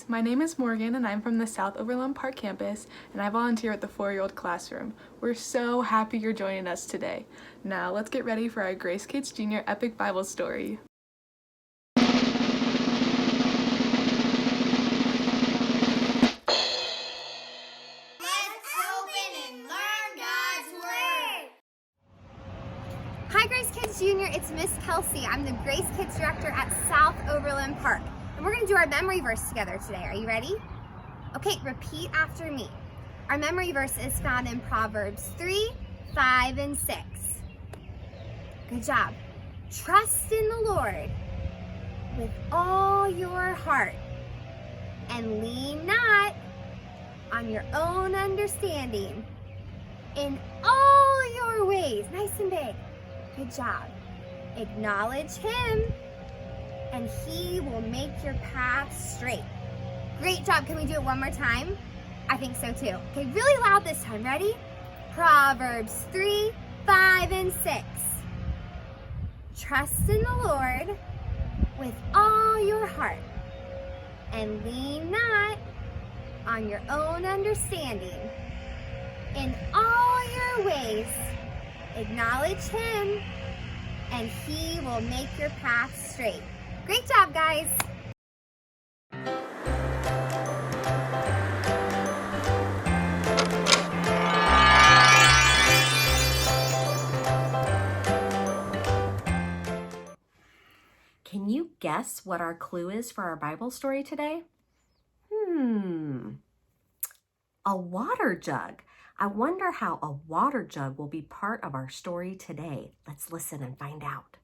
my name is Morgan and I'm from the South Overland Park campus and I volunteer at the 4-year-old classroom. We're so happy you're joining us today. Now let's get ready for our Grace Kids Jr. epic Bible story. Hi Grace Kids Jr., it's Miss Kelsey. I'm the Grace Kids Director at South Overland Park. And we're going to do our memory verse together today. Are you ready? Okay, repeat after me. Our memory verse is found in Proverbs 3, 5, and 6. Good job. Trust in the Lord with all your heart and lean not on your own understanding. In all your ways, nice and big. Good job. Acknowledge him and he will make your path straight. Great job. Can we do it one more time? I think so too. Okay, really loud this time. Ready? Proverbs 3, 5, and 6. Trust in the Lord with all your heart and lean not on your own understanding. In all your ways, acknowledge him and he will make your path straight. Great job, guys. Can you guess what our clue is for our Bible story today? A water jug. I wonder how a water jug will be part of our story today. Let's listen and find out.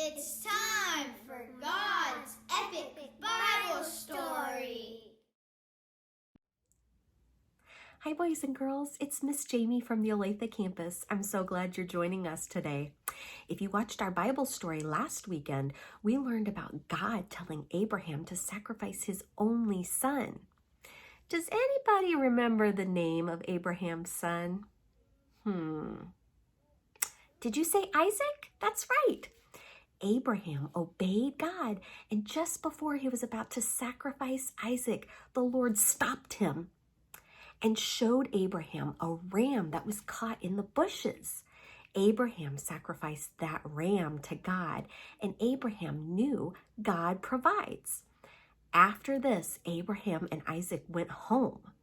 It's time for God's epic Bible story. Hi boys and girls, it's Miss Jamie from the Olathe campus. I'm so glad you're joining us today. If you watched our Bible story last weekend, we learned about God telling Abraham to sacrifice his only son. Does anybody remember the name of Abraham's son? Did you say Isaac? That's right. Abraham obeyed God, and just before he was about to sacrifice Isaac, the Lord stopped him and showed Abraham a ram that was caught in the bushes. Abraham sacrificed that ram to God, and Abraham knew God provides. After this, Abraham and Isaac went home.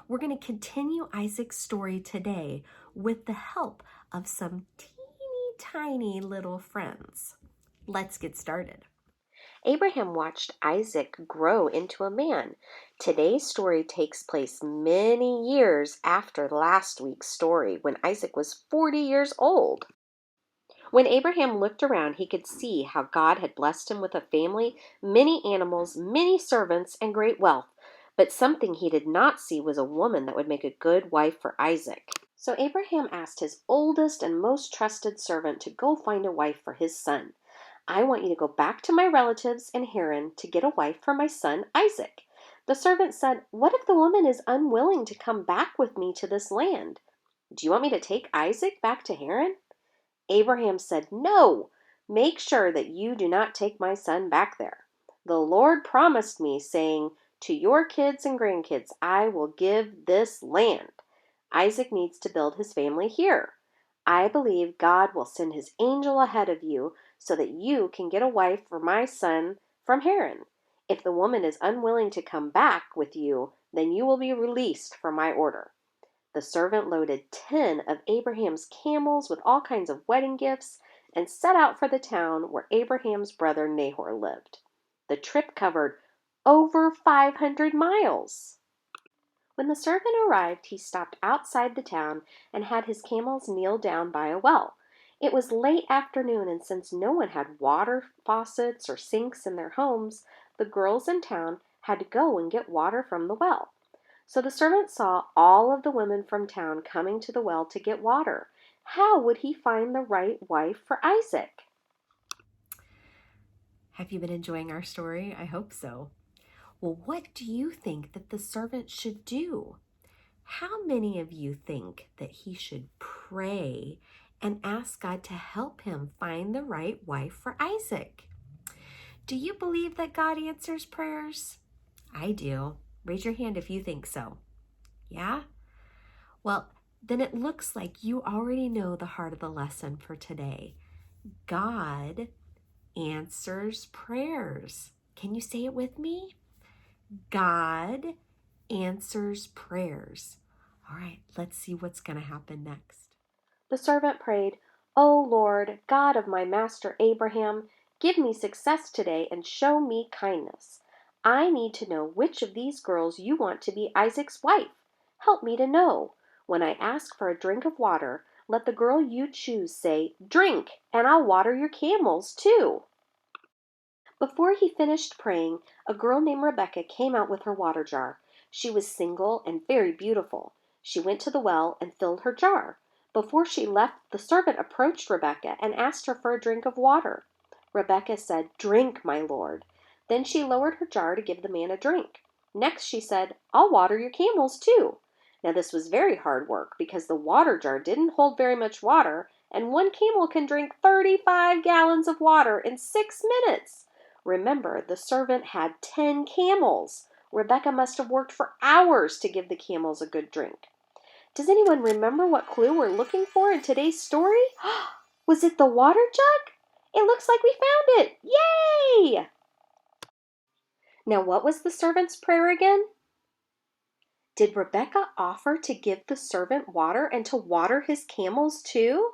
We're going to continue Isaac's story today with the help of some teeny tiny little friends. Let's get started. Abraham watched Isaac grow into a man. Today's story takes place many years after last week's story, when Isaac was 40 years old. When Abraham looked around, he could see how God had blessed him with a family, many animals, many servants, and great wealth. But something he did not see was a woman that would make a good wife for Isaac. So Abraham asked his oldest and most trusted servant to go find a wife for his son. I want you to go back to my relatives in Haran to get a wife for my son Isaac. The servant said, "What if the woman is unwilling to come back with me to this land? Do you want me to take Isaac back to Haran?" Abraham said, "No, make sure that you do not take my son back there. The Lord promised me, saying, 'To your kids and grandkids I will give this land.' Isaac needs to build his family here. I believe God will send his angel ahead of you so that you can get a wife for my son from Haran. If the woman is unwilling to come back with you, then you will be released from my order." The servant loaded 10 of Abraham's camels with all kinds of wedding gifts and set out for the town where Abraham's brother Nahor lived. The trip covered over 500 miles. When the servant arrived, he stopped outside the town and had his camels kneel down by a well. It was late afternoon, and since no one had water faucets or sinks in their homes, the girls in town had to go and get water from the well. So the servant saw all of the women from town coming to the well to get water. How would he find the right wife for Isaac? Have you been enjoying our story? I hope so. Well, what do you think that the servant should do? How many of you think that he should pray and ask God to help him find the right wife for Isaac? Do you believe that God answers prayers? I do. Raise your hand if you think so. Yeah? Well, then it looks like you already know the heart of the lesson for today. God answers prayers. Can you say it with me? God answers prayers. All right, let's see what's going to happen next. The servant prayed, "O Lord, God of my master Abraham, give me success today and show me kindness. I need to know which of these girls you want to be Isaac's wife. Help me to know. When I ask for a drink of water, let the girl you choose say, 'Drink,' and I'll water your camels too." Before he finished praying, a girl named Rebecca came out with her water jar. She was single and very beautiful. She went to the well and filled her jar. Before she left, the servant approached Rebecca and asked her for a drink of water. Rebecca said, "Drink, my lord." Then she lowered her jar to give the man a drink. Next she said, "I'll water your camels too." Now this was very hard work because the water jar didn't hold very much water, and one camel can drink 35 gallons of water in 6 minutes. Remember, the servant had 10 camels. Rebecca must have worked for hours to give the camels a good drink. Does anyone remember what clue we're looking for in today's story? Was it the water jug? It looks like we found it. Yay! Now, what was the servant's prayer again? Did Rebecca offer to give the servant water and to water his camels too?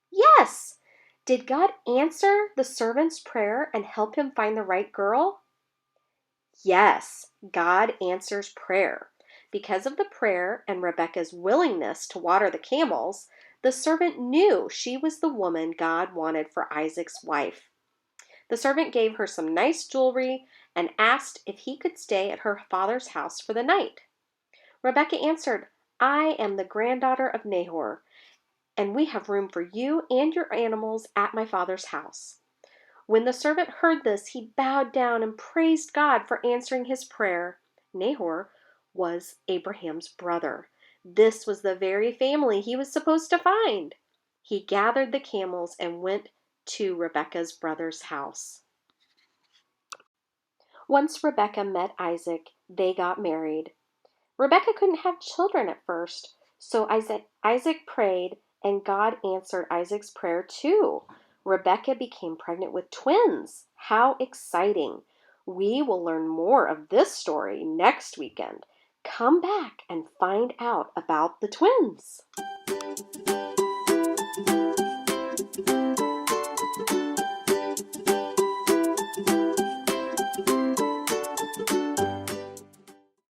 Yes! Did God answer the servant's prayer and help him find the right girl? Yes, God answers prayer. Because of the prayer and Rebecca's willingness to water the camels, the servant knew she was the woman God wanted for Isaac's wife. The servant gave her some nice jewelry and asked if he could stay at her father's house for the night. Rebecca answered, "I am the granddaughter of Nahor, and we have room for you and your animals at my father's house." When the servant heard this, he bowed down and praised God for answering his prayer. Nahor was Abraham's brother. This was the very family he was supposed to find. He gathered the camels and went to Rebekah's brother's house. Once Rebekah met Isaac, they got married. Rebekah couldn't have children at first, so Isaac prayed, and God answered Isaac's prayer too. Rebekah became pregnant with twins. How exciting! We will learn more of this story next weekend. Come back and find out about the twins.